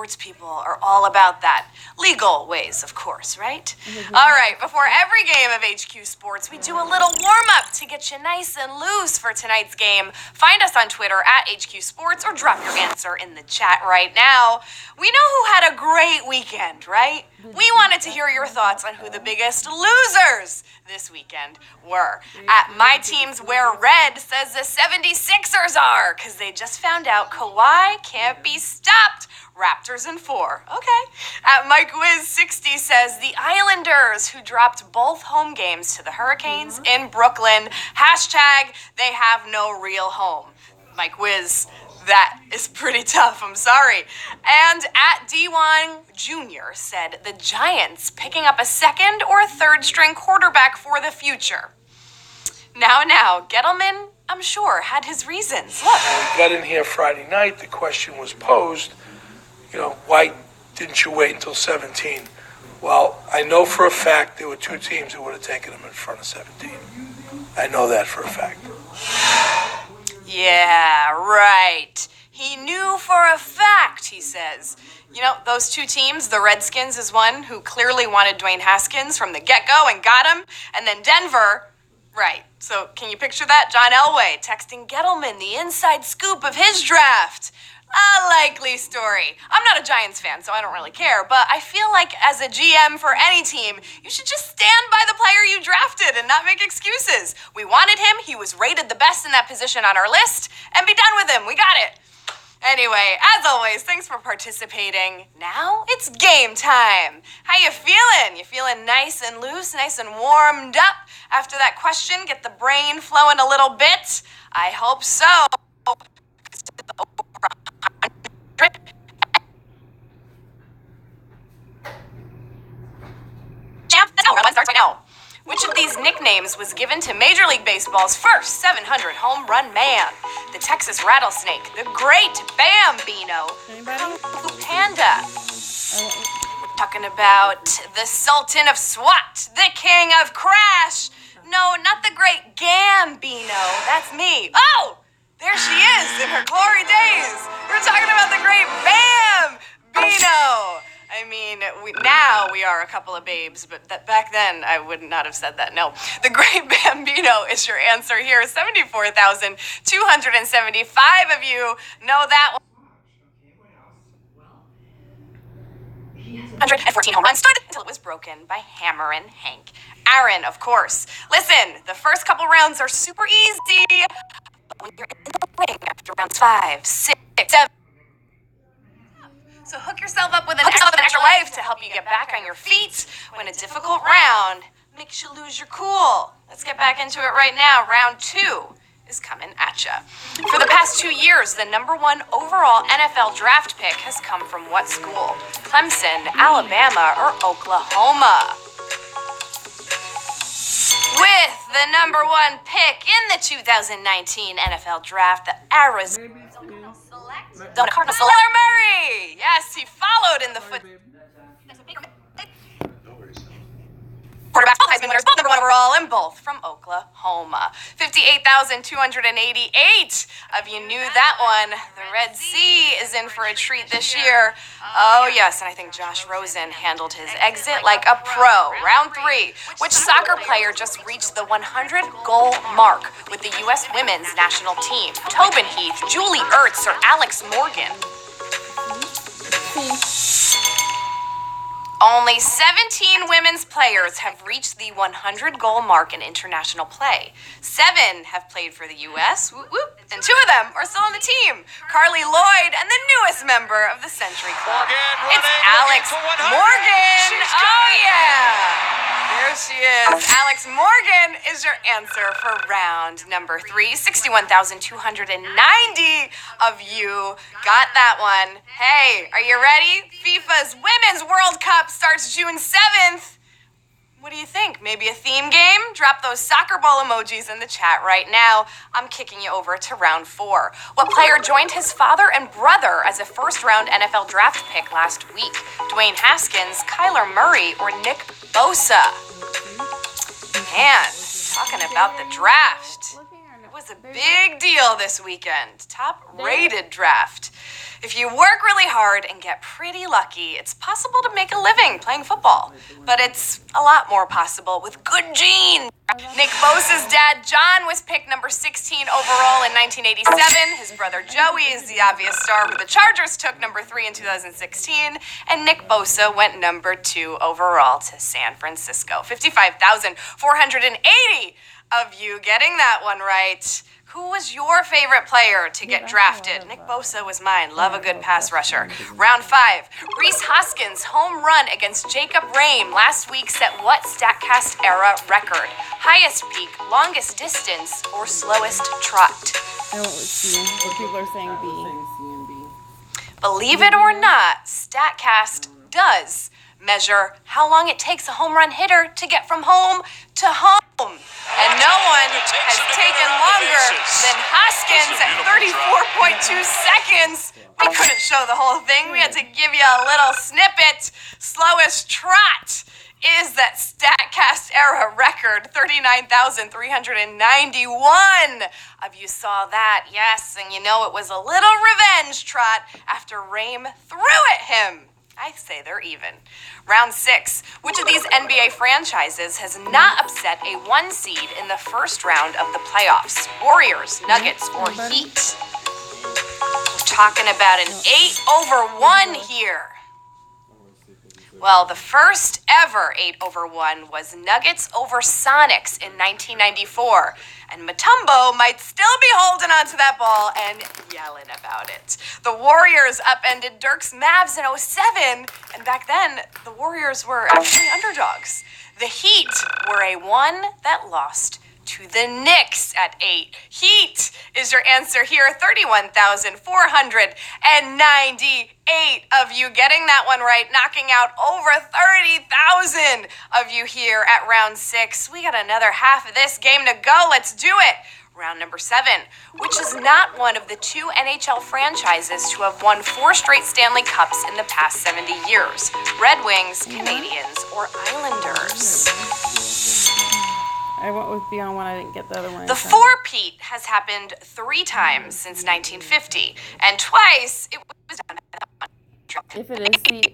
sports people are all about that. Legal ways, of course, right? All right, before every game of HQ Sports, we do a little warm-up to get you nice and loose for tonight's game. Find us on Twitter at HQ Sports or drop your answer in the chat right now. We know who had a great weekend, right? We wanted to hear your thoughts on who the biggest losers this weekend were. At My Teams Wear Red says the 76ers are, because they just found out Kawhi can't be stopped. Raptors in 4. Okay. At Mike Wiz 60 says the Islanders, who dropped both home games to the Hurricanes in Brooklyn. Hashtag they have no real home. Mike Wiz, that is pretty tough, I'm sorry. And at D1 Jr. said the Giants picking up a second or third string quarterback for the future. Now, Gettleman, I'm sure, had his reasons. Look. We got in here Friday night, the question was posed, why didn't you wait until 17? Well, I know for a fact there were two teams who would have taken him in front of 17. I know that for a fact. Yeah, right. He knew for a fact, he says. Those two teams, the Redskins is one who clearly wanted Dwayne Haskins from the get-go and got him. And then Denver, right. So can you picture that? John Elway texting Gettleman the inside scoop of his draft. A likely story. I'm not a Giants fan, so I don't really care, but I feel like as a GM for any team, you should just stand by the player you drafted and not make excuses. We wanted him, he was rated the best in that position on our list, and be done with him. We got it. Anyway, as always, thanks for participating. Now it's game time. How you feeling? You feeling nice and loose, nice and warmed up after that question? Get the brain flowing a little bit? I hope so. That's how round one starts right now. Which of these nicknames was given to Major League Baseball's first 700 home run man? The Texas Rattlesnake, the Great Bambino, Kung Fu Panda. We're talking about the Sultan of SWAT, the King of Crash. No, not the Great Gambino. That's me. Oh, there she is in her glory days. We're talking about the Great Bambino. I mean, now we are a couple of babes, but back then I would not have said that. No. The Great Bambino is your answer here. 74,275 of you know that one. 114 home runs stood until it was broken by Hammerin' Hank Aaron, of course. Listen, the first couple rounds are super easy. But when you're in the ring after rounds 5, 6, 7. So hook yourself up with an extra life to help you get back on your feet when a difficult round makes you lose your cool. Let's get back into it right now. Round 2 is coming at you. For the past 2 years, the #1 overall NFL draft pick has come from what school? Clemson, Alabama, or Oklahoma? With the #1 pick in the 2019 NFL draft, the Arizona Cardinals select Kyler Murray. Yes, he followed in the footsteps. Quarterbacks, all Heisman winners, both #1 overall, and both from Oklahoma. 58,288 of you knew that one. The Red Sea is in for a treat this year. Oh, yes, and I think Josh Rosen handled his exit like a pro. Round 3. Which soccer player just reached the 100-goal mark with the U.S. women's national team? Tobin Heath, Julie Ertz, or Alex Morgan? Only 17 women's players have reached the 100-goal mark in international play. 7 have played for the U.S., whoop, whoop, and 2 of them are still on the team. Carly Lloyd and the newest member of the Century Club. It's Alex Morgan. Oh, yeah. There she is. Alex Morgan is your answer for round number 3. 61,290 of you got that one. Hey, are you ready? FIFA's Women's World Cup starts June 7th. What do you think? Maybe a theme game? Drop those soccer ball emojis in the chat right now. I'm kicking you over to round 4. What player joined his father and brother as a first-round NFL draft pick last week? Dwayne Haskins, Kyler Murray, or Nick Bosa? Man, talking about the draft. was a big deal this weekend. Top-rated draft. If you work really hard and get pretty lucky, it's possible to make a living playing football. But it's a lot more possible with good genes. Nick Bosa's dad, John, was picked number 16 overall in 1987. His brother Joey is the obvious star who the Chargers took number 3 in 2016. And Nick Bosa went number 2 overall to San Francisco. 55,480 of you getting that one right. Who was your favorite player to get drafted? Nick Bosa was mine. Love a good pass rusher. Round 5. Rhys Hoskins' home run against Jacob Rame last week set what StatCast era record? Highest peak, longest distance, or slowest trot? I don't see what people are saying B. Believe it or not, StatCast does measure how long it takes a home run hitter to get from home to home. And no one has taken longer than Hoskins at 34.2 seconds. We couldn't show the whole thing. We had to give you a little snippet. Slowest trot is that StatCast era record, 39,391 of you saw that. Yes, and you know it was a little revenge trot after Rame threw at him. I say they're even. Round 6. Which of these NBA franchises has not upset a 1 seed in the first round of the playoffs? Warriors, Nuggets, or Heat? We're talking about an 8-over-1 here. Well, the first ever 8-over-1 was Nuggets over Sonics in 1994. And Mutombo might still be holding onto that ball and yelling about it. The Warriors upended Dirk's Mavs in 07. And back then, the Warriors were actually underdogs. The Heat were a 1 that lost to the Knicks at 8. Heat is your answer here. 31,498 of you getting that one right, knocking out over 30,000 of you here at round 6. We got another half of this game to go. Let's do it. Round number 7, which is not one of the 2 NHL franchises to have won 4 straight Stanley Cups in the past 70 years. Red Wings, Canadiens, or Islanders? I went with B on one. I didn't get the other one. The 4-peat has happened 3 times since 1950, and twice it was done by the one. If it is C,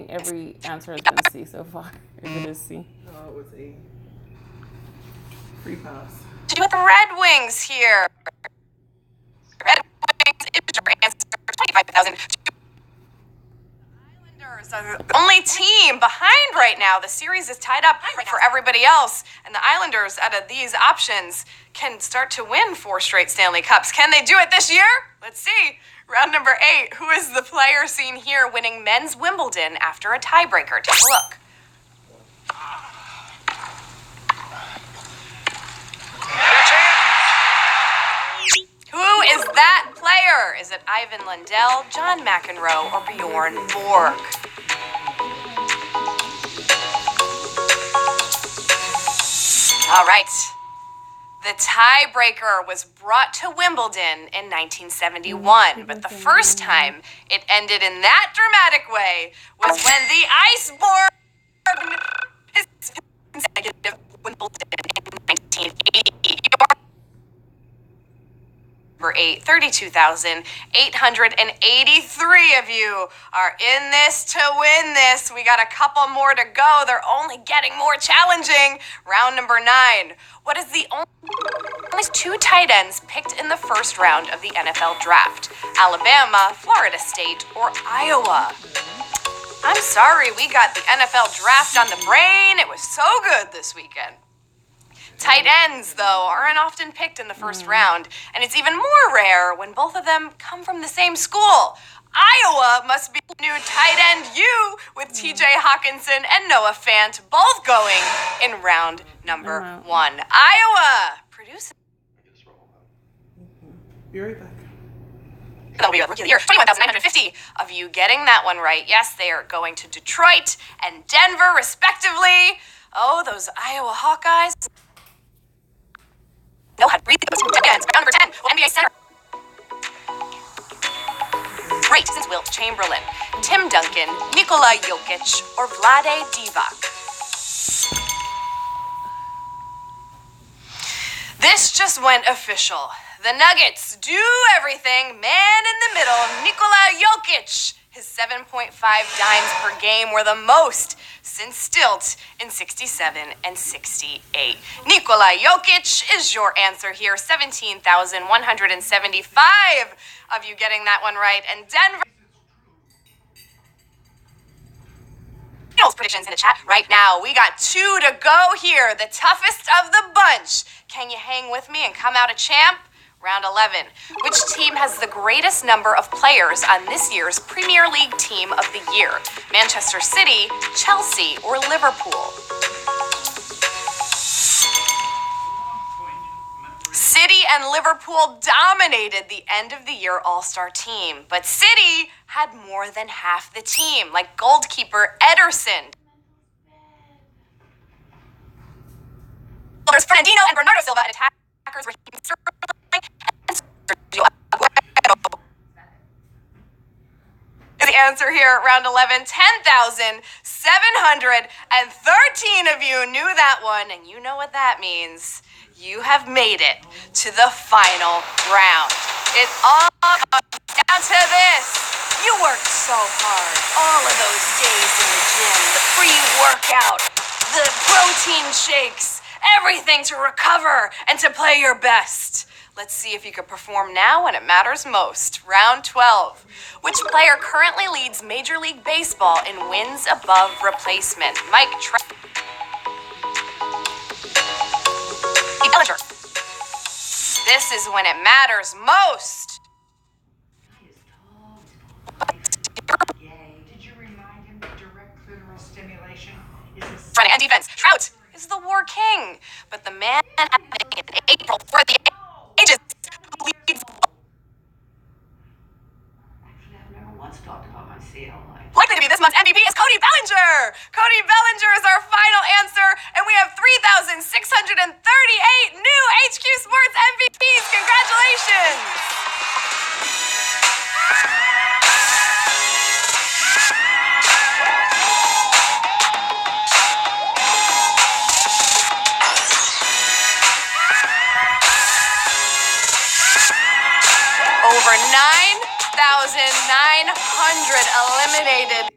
every answer has been C so far. If it is C. Oh, it was A. Free pass. To do with the Red Wings here. Red Wings is your answer. 25,000. Islanders are the only team behind right now. The series is tied up for everybody else, and the Islanders, out of these options, can start to win 4 straight Stanley Cups. Can they do it this year? Let's see. Round number 8. Who is the player seen here winning men's Wimbledon after a tiebreaker? Take a look. Who is that player? Is it Ivan Lundell, John McEnroe, or Bjorn Borg? All right. The tiebreaker was brought to Wimbledon in 1971, but the first time it ended in that dramatic way was when the Iceborne his consecutive Wimbledon in 1980. Number 8, 32,883 of you are in this to win this. We got a couple more to go. They're only getting more challenging. Round number 9. What is the only 2 tight ends picked in the first round of the NFL draft? Alabama, Florida State, or Iowa? I'm sorry, we got the NFL draft on the brain. It was so good this weekend. Tight ends, though, aren't often picked in the first round, and it's even more rare when both of them come from the same school. Iowa must be new tight end U with TJ Hawkinson and Noah Fant both going in round number 1. Iowa produces. Be right back. That'll be a rookie of the year. 21,950 of you getting that one right. Yes, they are going to Detroit and Denver, respectively. Oh, those Iowa Hawkeyes. No, how to breathe those against. Round number 10, NBA center. Great, since Wilt Chamberlain, Tim Duncan, Nikola Jokic, or Vlade Divac. This just went official. The Nuggets do everything. Man in the middle, Nikola Jokic. His 7.5 dimes per game were the most since Stilt in 67 and 68. Nikola Jokic is your answer here. 17,175 of you getting that one right. And Denver predictions in the chat right now. We got 2 to go here. The toughest of the bunch. Can you hang with me and come out a champ? Round 11. Which team has the greatest number of players on this year's Premier League Team of the Year? Manchester City, Chelsea, or Liverpool? City and Liverpool dominated the end of the year all-star team, but City had more than half the team, like goalkeeper Ederson. There's Fernandinho and Bernardo Silva, and attackers Raheem Sterling and Sergio Aguero. The answer here, round 11, 10,713 of you knew that one, and you know what that means. You have made it to the final round. It all comes down to this. You worked so hard all of those days in the gym, the pre-workout, the protein shakes, everything to recover and to play your best. Let's see if you can perform now when it matters most. Round 12. Which player currently leads Major League Baseball in wins above replacement? Mike Trout. Bellinger. This is when it matters most. Did you remind him that direct clitoral stimulation is a Running and defense. Trout is the war king, but the man in April for the ages who leads. Actually, I've never once talked about my CL life. Likely to be this month's MVP is Cody Bellinger. Cody Bellinger is our final answer, and we have 3,638 new HQ Sports MVPs. Congratulations! Over 9,900 eliminated.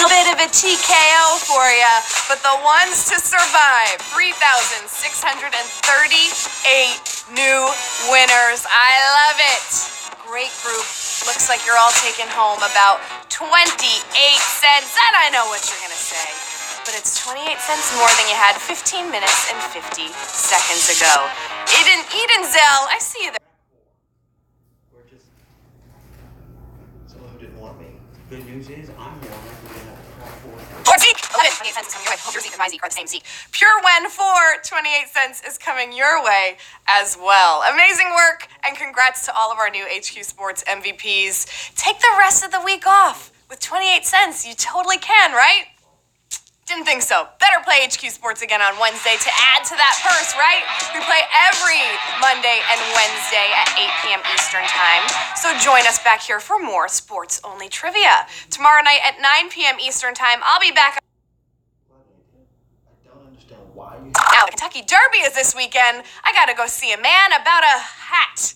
A bit of a TKO for you, but the ones to survive, 3,638 new winners. I love it. Great group. Looks like you're all taking home about 28 cents. And I know what you're going to say, but it's 28 cents more than you had 15 minutes and 50 seconds ago. Eden Zell, I see you there. Or just someone who didn't want me. Good news is I'm more likely to have a crack for it. Or Zeke! 28 cents is coming your way. Hope your Zeke and my Zeke are the same Zeke. Pure Wen for 28 cents is coming your way as well. Amazing work, and congrats to all of our new HQ Sports MVPs. Take the rest of the week off. With 28 cents, you totally can, right? Didn't think so. Better play HQ Sports again on Wednesday to add to that purse, right? We play every Monday and Wednesday at 8 p.m. Eastern Time. So join us back here for more sports-only trivia. Tomorrow night at 9 p.m. Eastern Time, I'll be back. I don't understand why you Now, the Kentucky Derby is this weekend. I gotta go see a man about a hat.